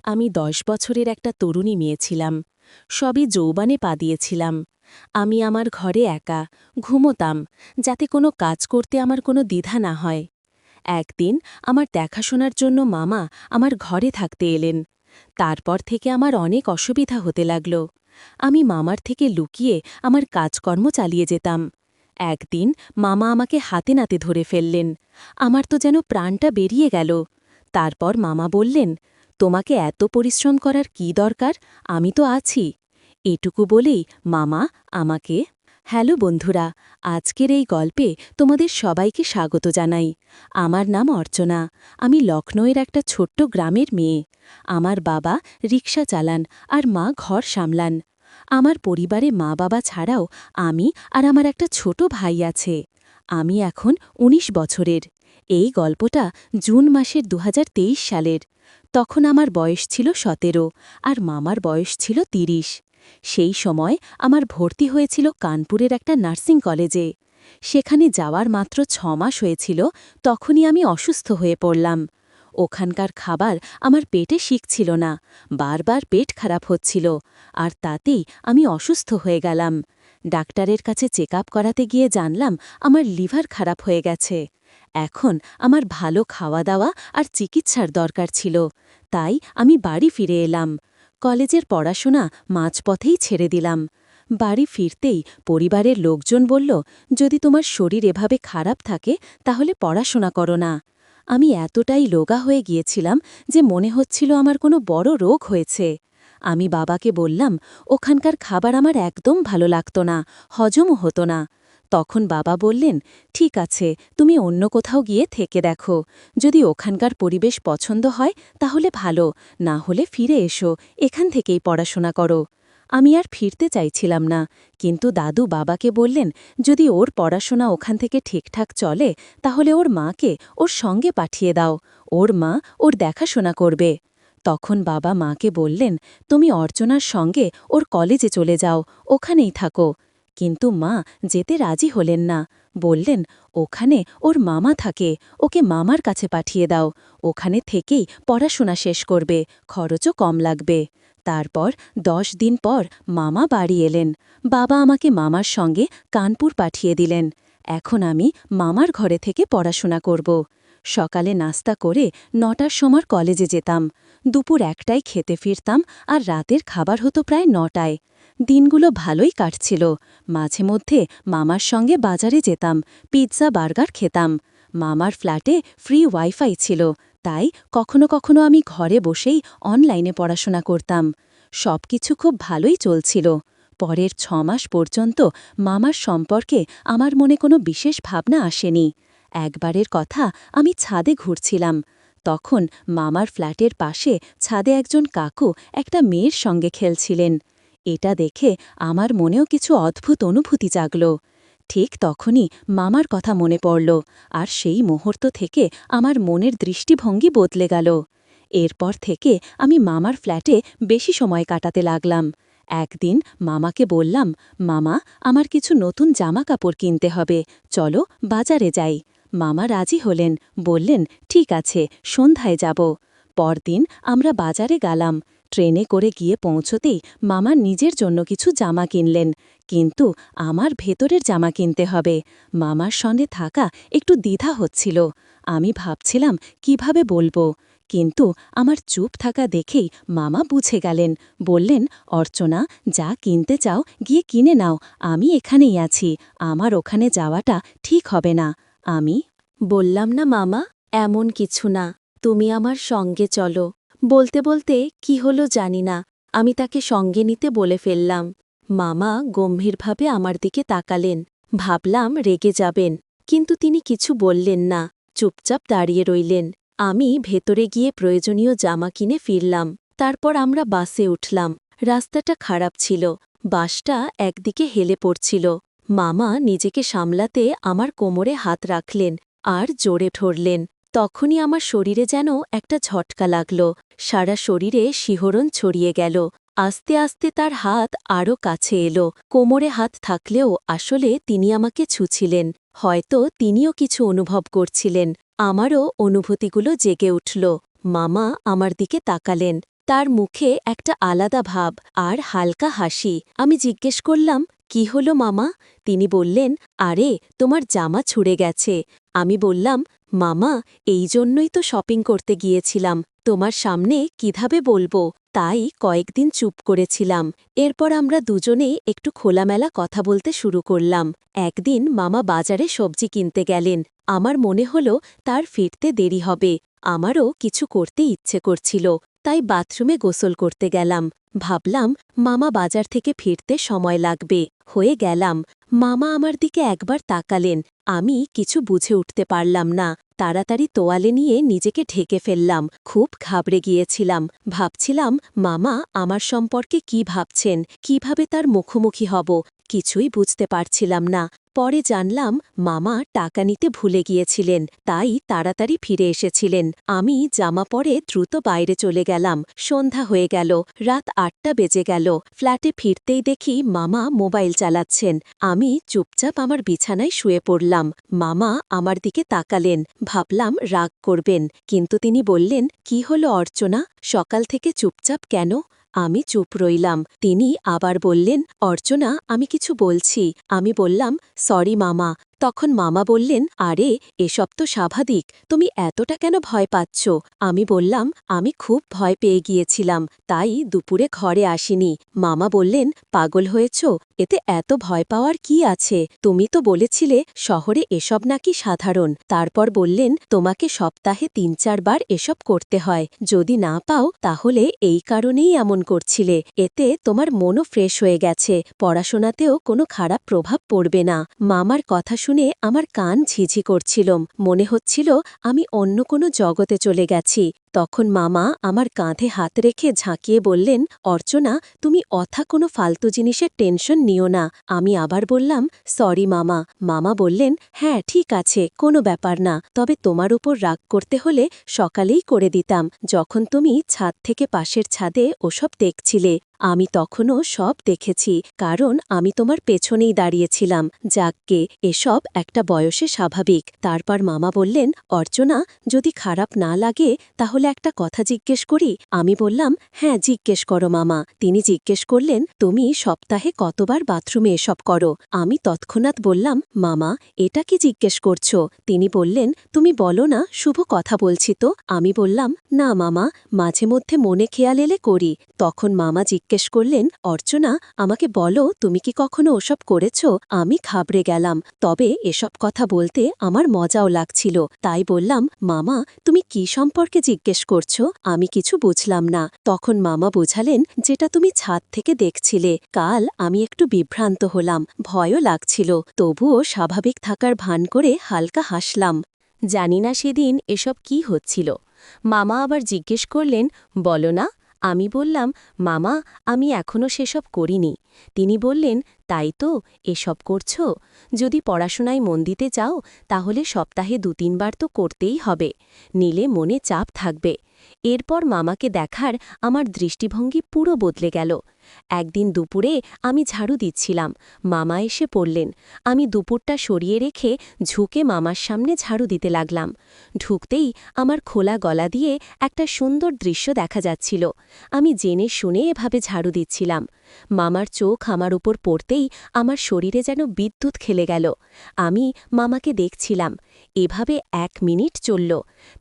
আমি 10 বছরের একটা তরুণী মেয়ে ছিলাম। সবই যৌবনে পা দিয়েছিলাম। আমি আমার ঘরে একা ঘুমোতাম, যাতে কোনো কাজ করতে আমার কোনো দ্বিধা না হয়। একদিন আমার দেখাশোনার জন্য মামা আমার ঘরে থাকতে এলেন। তারপর থেকে আমার অনেক অসুবিধা হতে লাগল। আমি মামার থেকে লুকিয়ে আমার কাজকর্ম চালিয়ে যেতাম। একদিন মামা আমাকে হাতে নাতে ধরে ফেললেন। আমার তো যেন প্রাণটা বেরিয়ে গেল। তারপর মামা বললেন, তোমাকে এত পরিশ্রম করার কি দরকার, আমি তো আছি। এটুকু বলেই মামা আমাকে। হ্যালো বন্ধুরা, আজকের এই গল্পে তোমাদের সবাইকে স্বাগত জানাই। আমার নাম অর্চনা। আমি লখনৌয়ের একটা ছোট্ট গ্রামের মেয়ে। আমার বাবা রিকশা চালান আর মা ঘর সামলান। আমার পরিবারে মা বাবা ছাড়াও আমি আর আমার একটা ছোট ভাই আছে। আমি এখন ১৯ বছরের। এই গল্পটা জুন মাসের ২০২৩ সালের। তখন আমার বয়স ছিল ১৭ আর মামার বয়স ছিল ৩০। সেই সময় আমার ভর্তি হয়েছিল কানপুরের একটা নার্সিং কলেজে। সেখানে যাওয়ার মাত্র ৬ মাস হয়েছিল, তখনই আমি অসুস্থ হয়ে পড়লাম। ওখানকার খাবার আমার পেটে শিখছিল না, বারবার পেট খারাপ হচ্ছিল, আর তাতেই আমি অসুস্থ হয়ে গেলাম। ডাক্তারের কাছে চেক আপ করাতে গিয়ে জানলাম আমার লিভার খারাপ হয়ে গেছে। এখন আমার ভালো খাওয়া দাওয়া আর চিকিৎসার দরকার ছিল, তাই আমি বাড়ি ফিরে এলাম। কলেজের পড়াশোনা মাঝপথেই ছেড়ে দিলাম। বাড়ি ফিরতেই পরিবারের লোকজন বলল, যদি তোমার শরীর এভাবে খারাপ থাকে তাহলে পড়াশোনা করো না। আমি এতটাই লোগা হয়ে গিয়েছিলাম যে মনে হচ্ছিল আমার কোনো বড় রোগ হয়েছে। আমি বাবাকে বললাম, ওখানকার খাবার আমার একদম ভালো লাগত না, হজমও হতো না। তখন বাবা বললেন, ঠিক আছে, তুমি অন্য কোথাও গিয়ে থেকে দেখো। যদি ওখানকার পরিবেশ পছন্দ হয় তাহলে ভালো, না হলে ফিরে এসো, এখান থেকেই পড়াশোনা করো। আমি আর ফিরতে চাইছিলাম না, কিন্তু দাদু বাবাকে বললেন, যদি ওর পড়াশোনা ওখান থেকে ঠিকঠাক চলে তাহলে ওর মাকে ওর সঙ্গে পাঠিয়ে দাও, ওর মা ওর দেখাশোনা করবে। তখন বাবা মাকে বললেন, তুমি অর্চনার সঙ্গে ওর কলেজে চলে যাও, ওখানেই থাকো। কিন্তু মা যেতে রাজি হলেন না, বললেন, ওখানে ওর মামা থাকে, ওকে মামার কাছে পাঠিয়ে দাও, ওখানে থেকেই পড়াশোনা শেষ করবে, খরচও কম লাগবে। তারপর ১০ দিন পর মামা বাড়ি এলেন। বাবা আমাকে মামার সঙ্গে কানপুর পাঠিয়ে দিলেন। এখন আমি মামার ঘরে থেকে পড়াশোনা করব। সকালে নাস্তা করে ৯টার সময় কলেজে যেতাম। দুপুর ১টায় খেতে ফিরতাম আর রাতের খাবার হতো প্রায় ৯টায়। দিনগুলো ভালোই কাটছিল। মাঝে মধ্যে মামার সঙ্গে বাজারে যেতাম, পিৎজা বার্গার খেতাম। মামার ফ্ল্যাটে ফ্রি ওয়াইফাই ছিল, তাই কখনো কখনো আমি ঘরে বসেই অনলাইনে পড়াশোনা করতাম। সবকিছু খুব ভালোই চলছিল। পরের ৬ মাস পর্যন্ত মামার সম্পর্কে আমার মনে কোনো বিশেষ ভাবনা আসেনি। একবারের কথা, আমি ছাদে ঘুরছিলাম। তখন মামার ফ্ল্যাটের পাশে ছাদে একজন কাকু একটা মেয়ের সঙ্গে খেলছিলেন। এটা দেখে আমার মনেও কিছু অদ্ভুত অনুভূতি জাগল। ঠিক তখনই মামার কথা মনে পড়ল, আর সেই মুহূর্ত থেকে আমার মনের দৃষ্টিভঙ্গি বদলে গেল। এরপর থেকে আমি মামার ফ্ল্যাটে বেশি সময় কাটাতে লাগলাম। একদিন মামাকে বললাম, মামা, আমার কিছু নতুন জামা কাপড় কিনতে হবে, চলো বাজারে যাই। মামা রাজি হলেন, বললেন, ঠিক আছে, সন্ধ্যায় যাব। পরদিন আমরা বাজারে গেলাম। ট্রেনে করে গিয়ে পৌঁছতেই মামা নিজের জন্য কিছু জামা কিনলেন, কিন্তু আমার ভেতরের জামা কিনতে হবে। মামার সঙ্গে থাকা একটু দ্বিধা হচ্ছিল। আমি ভাবছিলাম কিভাবে বলবো, কিন্তু আমার চুপ থাকা দেখেই মামা বুঝে গেলেন। বললেন, অর্চনা, যা কিনতে চাও গিয়ে কিনে নাও, আমি এখানেই আছি, আমার ওখানে যাওয়াটা ঠিক হবে না। আমি বললাম, না মামা, এমন কিছু না, তুমি আমার সঙ্গে চলো। বলতে বলতে কি হলো জানি না, আমি তাকে সঙ্গে নিতে বলে ফেললাম। মামা গম্ভীরভাবে আমার দিকে তাকালেন। ভাবলাম রেগে যাবেন, কিন্তু তিনি কিছু বললেন না, চুপচাপ দাঁড়িয়ে রইলেন। আমি ভেতরে গিয়ে প্রয়োজনীয় জামা কিনে ফিরলাম। তারপর আমরা বাসে উঠলাম। রাস্তাটা খারাপ ছিল, বাসটা একদিকে হেলে পড়ছিল। মামা নিজেকে সামলাতে আমার কোমরে হাত রাখলেন আর জোরে ধরলেন। তখনই আমার শরীরে যেন একটা ঝটকা লাগল, সারা শরীরে শিহরণ ছড়িয়ে গেল। আস্তে আস্তে তার হাত আরও কাছে এলো। কোমরে হাত থাকলেও আসলে তিনি আমাকে ছুঁছিলেন। হয়তো তিনিও কিছু অনুভব করছিলেন। আমারও অনুভূতিগুলো জেগে উঠল। মামা আমার দিকে তাকালেন। তার মুখে একটা আলাদা ভাব আর হালকা হাসি। আমি জিজ্ঞেস করলাম, কি হলো মামা? তিনি বললেন, আরে তোমার জামা ছুঁড়ে গেছে। আমি বললাম, মামা, এই জন্যই তো শপিং করতে গিয়েছিলাম, তোমার সামনে কিভাবে বলবো, তাই কয়েকদিন চুপ করেছিলাম। এরপর আমরা দুজনেই একটু খোলামেলা কথা বলতে শুরু করলাম। একদিন মামা বাজারে সবজি কিনতে গেলেন। আমার মনে হলো তার ফিরতে দেরি হবে। আমারও কিছু করতে ইচ্ছে করছিল, তাই বাথরুমে গোসল করতে গেলাম। ভাবলাম মামা বাজার থেকে ফিরতে সময় লাগবে। হয়ে গেলাম। মামা আমার দিকে একবার তাকালেন। আমি কিছু বুঝে উঠতে পারলাম না। তাড়াতাড়ি তোয়ালে নিয়ে নিজেকে ঢেকে ফেললাম। খুব ঘাবড়ে গিয়েছিলাম। ভাবছিলাম মামা আমার সম্পর্কে কি ভাবছেন, কিভাবে তার মুখোমুখি হব, কিছুই বুঝতে পারছিলাম না। পরে জানলাম মামা টাকা নিতে ভুলে গিয়েছিলেন, তাই তাড়াতাড়ি ফিরে এসেছিলেন। আমি জামা পরে দ্রুত বাইরে চলে গেলাম। সন্ধ্যা হয়ে গেল, রাত ৮টা বেজে গেল। ফ্ল্যাটে ফিরতেই দেখি মামা মোবাইল চালাচ্ছেন। আমি চুপচাপ আমার বিছানায় শুয়ে পড়লাম। মামা আমার দিকে তাকালেন। ভাবলাম রাগ করবেন, কিন্তু তিনি বললেন, কি হলো অর্চনা, সকাল থেকে চুপচাপ কেন? আমি চুপ রইলাম। তিনি আবার বললেন, অর্চনা, আমি কিছু বলছি। আমি বললাম, সরি মামা। তখন মামা বললেন, আরে এসব তো স্বাভাবিক, তুমি এতটা কেন ভয় পাচ্ছ? আমি বললাম, আমি খুব ভয় পেয়ে গিয়েছিলাম, তাই দুপুরে ঘরে আসিনি। মামা বললেন, পাগল হয়েছ, এতে এত ভয় পাওয়ার কি আছে? তুমি তো বলেছিলে শহরে এসব নাকি সাধারণ। তারপর বললেন, তোমাকে সপ্তাহে ৩-৪ বার এসব করতে হয়, যদি না পাও তাহলে এই কারণেই এমন করছিলে। এতে তোমার মনও ফ্রেশ হয়ে গেছে, পড়াশোনাতেও কোনো খারাপ প্রভাব পড়বে না। মামার কথা শুনে আমার কান ঝিঝি করছিল, মনে হচ্ছিল আমি অন্য কোনো জগতে চলে গেছি। তখন মামা আমার কাঁধে হাত রেখে ঝাঁকিয়ে বললেন, অর্চনা, তুমি কোনো ফালতু জিনিসের টেনশন নিও না। আমি আবার বললাম, সরি মামা। মামা বললেন, হ্যাঁ ঠিক আছে, কোনো ব্যাপার না, তবে তোমার উপর রাগ করতে হলে সকালেই করে দিতাম, যখন তুমি ছাদ থেকে পাশের ছাদে ওসব দেখছিলে। আমি তখনও সব দেখেছি, কারণ আমি তোমার পেছনেই দাঁড়িয়েছিলাম। যাকগে, এসব একটা বয়সে স্বাভাবিক। তারপর মামা বললেন, অর্চনা, যদি খারাপ না লাগে তাহলে একটা কথা জিজ্ঞেস করি? আমি বললাম, হ্যাঁ জিজ্ঞেস করো মামা। তিনি জিজ্ঞেস করলেন, তুমি সপ্তাহে কতবার বাথরুমে এসব করো? আমি তৎক্ষণাৎ বললাম, মামা, এটা কি জিজ্ঞেস করছো? তিনি বললেন, তুমি বলো না, শুভ কথা বলছি তো। আমি বললাম, না মামা, মাঝে মধ্যে মনে খেয়াল এলে করি। তখন মামা জিজ্ঞেস করলেন, অর্চনা, আমাকে বলো, তুমি কি কখনো ওসব করেছ? আমি ঘাবড়ে গেলাম, তবে এসব কথা বলতে আমার মজাও লাগছিল। তাই বললাম, মামা, তুমি কি সম্পর্কে জিজ্ঞেস করছো? আমি কিছু বুঝলাম না। তখন মামা বোঝালেন, যেটা তুমি ছাদ থেকে দেখছিলে। কাল আমি একটু বিভ্রান্ত হলাম, ভয়ও লাগছিল, তবুও স্বাভাবিক থাকার ভান করে হালকা হাসলাম। জানি না সেদিন এসব কি হচ্ছিল। মামা আবার জিজ্ঞেস করলেন, বলো না। আমি বললাম, মামা, আমি এখনও সেসব করিনি। তিনি বললেন, তাই তো, এসব করছো? যদি পড়াশোনায় মন দিতে চাও তাহলে সপ্তাহে ২-৩ বার তো করতেই হবে, নিলে মনে চাপ থাকবে। এরপর মামাকে দেখার আমার দৃষ্টিভঙ্গি পুরো বদলে গেল। একদিন দুপুরে আমি ঝাড়ু দিচ্ছিলাম, মামা এসে পড়লেন। আমি দুপুরটা সরিয়ে রেখে ঝুঁকে মামার সামনে ঝাড়ু দিতে লাগলাম। ঢুকতেই আমার খোলা গলা দিয়ে একটা সুন্দর দৃশ্য দেখা যাচ্ছিল। আমি জেনে শুনে এভাবে ঝাড়ু দিচ্ছিলাম। মামার চোখ আমার উপর পড়তেই আমার শরীরে যেন বিদ্যুৎ খেলে গেল। আমি মামাকে দেখছিলাম। এভাবে ১ মিনিট চলল।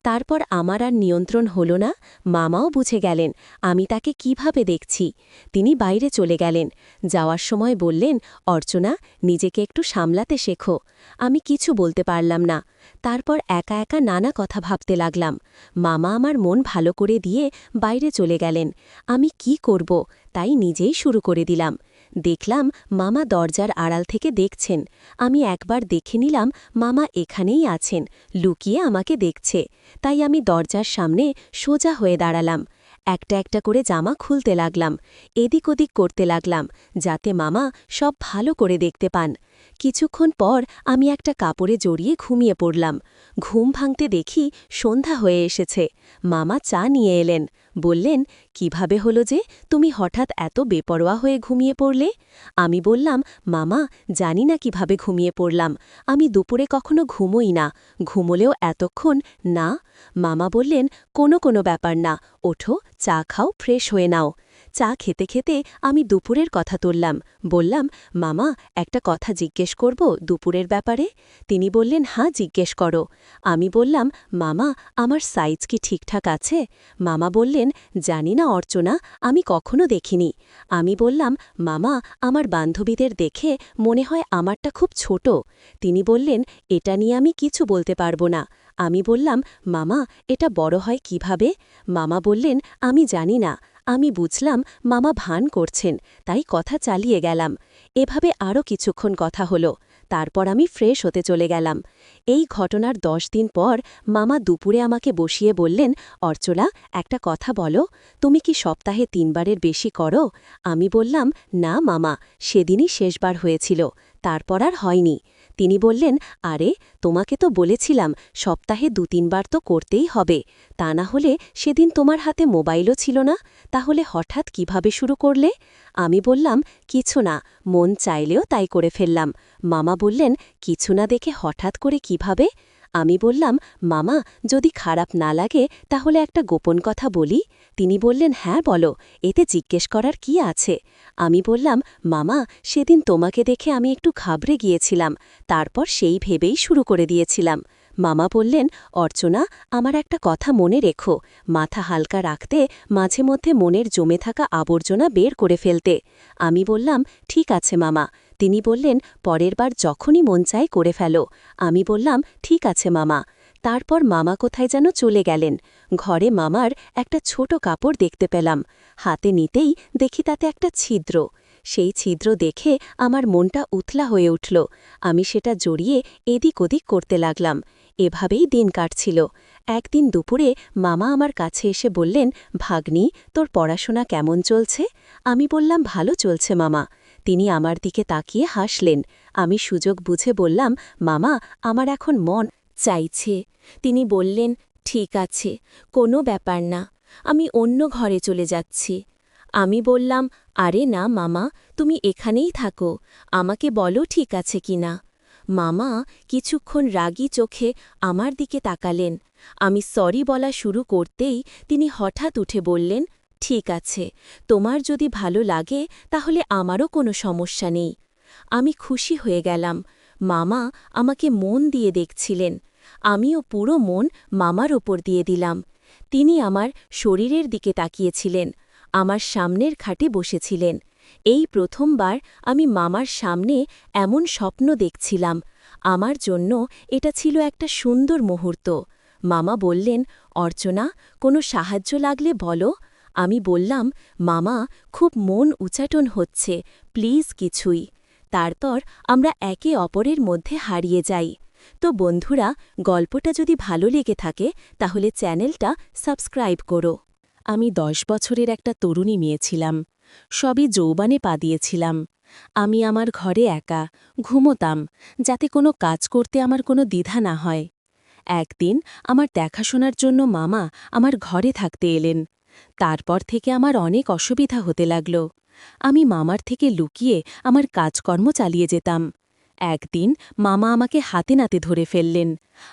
তারপর আমার আর নিয়ন্ত্রণ হলো না। মামাও বুঝে গেলেন আমি তাকে কিভাবে দেখছি। তিনি বাইরে চলে গেলেন। যাওয়ার সময় বললেন, অর্চনা, নিজেকে একটু সামলাতে শেখো। আমি কিছু বলতে পারলাম না। তারপর একা একা নানা কথা ভাবতে লাগলাম। মামা আমার মন ভালো করে দিয়ে বাইরে চলে গেলেন। আমি কি করব তাই নিজেই শুরু করে দিলাম। দেখলাম মামা দরজার আড়াল থেকে দেখছেন। আমি একবার দেখে নিলাম মামা এখানেই আছেন, লুকিয়ে আমাকে দেখছে। তাই আমি দরজার সামনে সোজা হয়ে দাঁড়ালাম। একটা একটা করে জামা খুলতে লাগলাম, এদিক ওদিক করতে লাগলাম, যাতে মামা সব ভালো করে দেখতে পান। কিছুক্ষণ পর আমি একটা কাপড়ে জড়িয়ে ঘুমিয়ে পড়লাম। ঘুম ভাঙতে দেখি সন্ধ্যা হয়ে এসেছে। মামা চা নিয়ে এলেন। বললেন, কিভাবে হলো যে তুমি হঠাৎ এত বেপরোয়া হয়ে ঘুমিয়ে পড়লে? আমি বললাম, মামা, জানি না কিভাবে ঘুমিয়ে পড়লাম। আমি দুপুরে কখনো ঘুমোই না, ঘুমোলেও এতক্ষণ না। মামা বললেন, কোনো ব্যাপার না, ওঠো, চা খাও, ফ্রেশ হয়ে নাও। চা খেতে খেতে আমি দুপুরের কথা তুললাম। বললাম, মামা, একটা কথা জিজ্ঞেস করব দুপুরের ব্যাপারে? তিনি বললেন, হ্যাঁ, জিজ্ঞেস করো। আমি বললাম, মামা, আমার সাইজ কি ঠিকঠাক আছে? মামা বললেন, জানি না অর্চনা, আমি কখনো দেখিনি। আমি বললাম, মামা, আমার বান্ধবীদের দেখে মনে হয় আমারটা খুব ছোট। তিনি বললেন, এটা নিয়ে আমি কিছু বলতে পারবো না। আমি বললাম, মামা, এটা বড় হয় কিভাবে? মামা বললেন, আমি জানি না। আমি বুঝলাম মামা ভান করছেন, তাই কথা চালিয়ে গেলাম। এভাবে আরও কিছুক্ষণ কথা হলো। তারপর আমি ফ্রেশ হতে চলে গেলাম। এই ঘটনার 10 দিন পর মামা দুপুরে আমাকে বসিয়ে বললেন, অর্চনা, একটা কথা বলো, তুমি কি সপ্তাহে 3 বারের বেশি করো? আমি বললাম, না মামা, সেদিনই শেষবার হয়েছিল, তারপর আর হয়নি। তিনি বললেন, আরে, তোমাকে তো বলেছিলাম সপ্তাহে 2-3 বার তো করতেই হবে, তা না হলে সেদিন তোমার হাতে মোবাইলও ছিল না, তাহলে হঠাৎ কিভাবে শুরু করলে? আমি বললাম, কিছু না, মন চাইলেও তাই করে ফেললাম। মামা বললেন, কিছু না দেখে হঠাৎ করে কিভাবে? আমি বললাম, মামা, যদি খারাপ না লাগে তাহলে একটা গোপন কথা বলি? তিনি বললেন, হ্যাঁ বলো, এতে জিজ্ঞেস করার কি আছে? আমি বললাম, মামা, সেদিন তোমাকে দেখে আমি একটু ঘাবড়ে গিয়েছিলাম, তারপর সেই ভেবেই শুরু করে দিয়েছিলাম। মামা বললেন, অর্চনা, আমার একটা কথা মনে রেখো, মাথা হালকা রাখতে, মাঝে মধ্যে মনের জমে থাকা আবর্জনা বের করে ফেলতে। আমি বললাম, ঠিক আছে মামা। তিনি বললেন, পরের বার যখনই মন চায় করে ফেলো। আমি বললাম, ঠিক আছে মামা। তারপর মামা কোথায় যেন চলে গেলেন। ঘরে মামার একটা ছোট কাপড় দেখতে পেলাম। হাতে নিতেই দেখি তাতে একটা ছিদ্র। সেই ছিদ্র দেখে আমার মনটা উথলা হয়ে উঠল। আমি সেটা জড়িয়ে এদিক ওদিক করতে লাগলাম। এভাবেই দিন কাটছিল। একদিন দুপুরে মামা আমার কাছে এসে বললেন, ভাগ্নি, তোর পড়াশোনা কেমন চলছে? আমি বললাম, ভালো চলছে মামা। তিনি আমার দিকে তাকিয়ে হাসলেন। আমি সুযোগ বুঝে বললাম, মামা, আমার এখন মন চাইছে। তিনি বললেন, ঠিক আছে, কোনো ব্যাপার না, আমি অন্য ঘরে চলে যাচ্ছি। আমি বললাম, আরে না মামা, তুমি এখানেই থাকো, আমাকে বলো ঠিক আছে কিনা। মামা কিছুক্ষণ রাগী চোখে আমার দিকে তাকালেন। আমি সরি বলা শুরু করতেই তিনি হঠাৎ উঠে বললেন, ঠিক আছে, তোমার যদি ভালো লাগে তাহলে আমারও কোনো সমস্যা নেই। আমি খুশি হয়ে গেলাম। মামা আমাকে মন দিয়ে দেখছিলেন। আমিও পুরো মন মামার ওপর দিয়ে দিলাম। তিনি আমার শরীরের দিকে তাকিয়েছিলেন, আমার সামনের খাটে বসেছিলেন। এই প্রথমবার আমি মামার সামনে এমন স্বপ্ন দেখছিলাম। আমার জন্য এটা ছিল একটা সুন্দর মুহূর্ত। মামা বললেন, অর্চনা, কোনো সাহায্য লাগলে বলো। আমি বললাম, মামা, খুব মন উচাটন হচ্ছে, প্লিজ কিছুই। তারপর আমরা একে অপরের মধ্যে হারিয়ে যাই। তো বন্ধুরা, গল্পটা যদি ভালো লেগে থাকে তাহলে চ্যানেলটা সাবস্ক্রাইব করো। আমি 10 বছরের একটা তরুণী মেয়ে ছিলাম। সবই যৌবনে পা দিয়েছিলাম। আমি আমার ঘরে একা ঘুমোতাম, যাতে কোনো কাজ করতে আমার কোনো দ্বিধা না হয়। একদিন আমার দেখাশোনার জন্য মামা আমার ঘরে থাকতে এলেন। তারপর থেকে আমার অনেক অসুবিধা হতে লাগল। আমি মামার থেকে লুকিয়ে আমার কাজকর্ম চালিয়ে যেতাম। একদিন মামা আমাকে হাতে নাতে ধরে ফেললেন।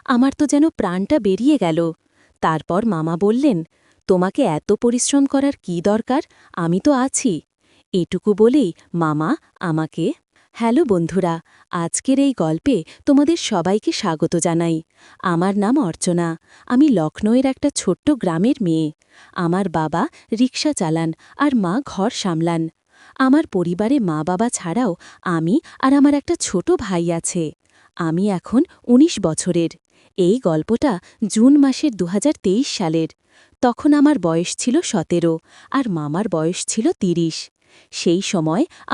আমার তো যেন প্রাণটা বেরিয়ে গেল। তারপর মামা বললেন, তোমাকে এত পরিশ্রম করার কি দরকার, আমি তো আছি। এটুকু বলেই মামা আমাকে হ্যালো বন্ধুরা, আজকের এই গল্পে তোমাদের সবাইকে স্বাগত জানাই। আমার নাম অর্চনা। আমি লখনৌয়ের একটা ছোট্ট গ্রামের মেয়ে। আমার বাবা রিকশা চালান আর মা ঘর সামলান। আমার পরিবারে মা বাবা ছাড়াও আমি আর আমার একটা ছোট ভাই আছে। আমি এখন ১৯ বছরের। এই গল্পটা জুন মাসের ২০২৩ সালের। তখন আমার বয়স ছিল ১৭ আর মামার বয়স ছিল ৩০। সেই সময় আমার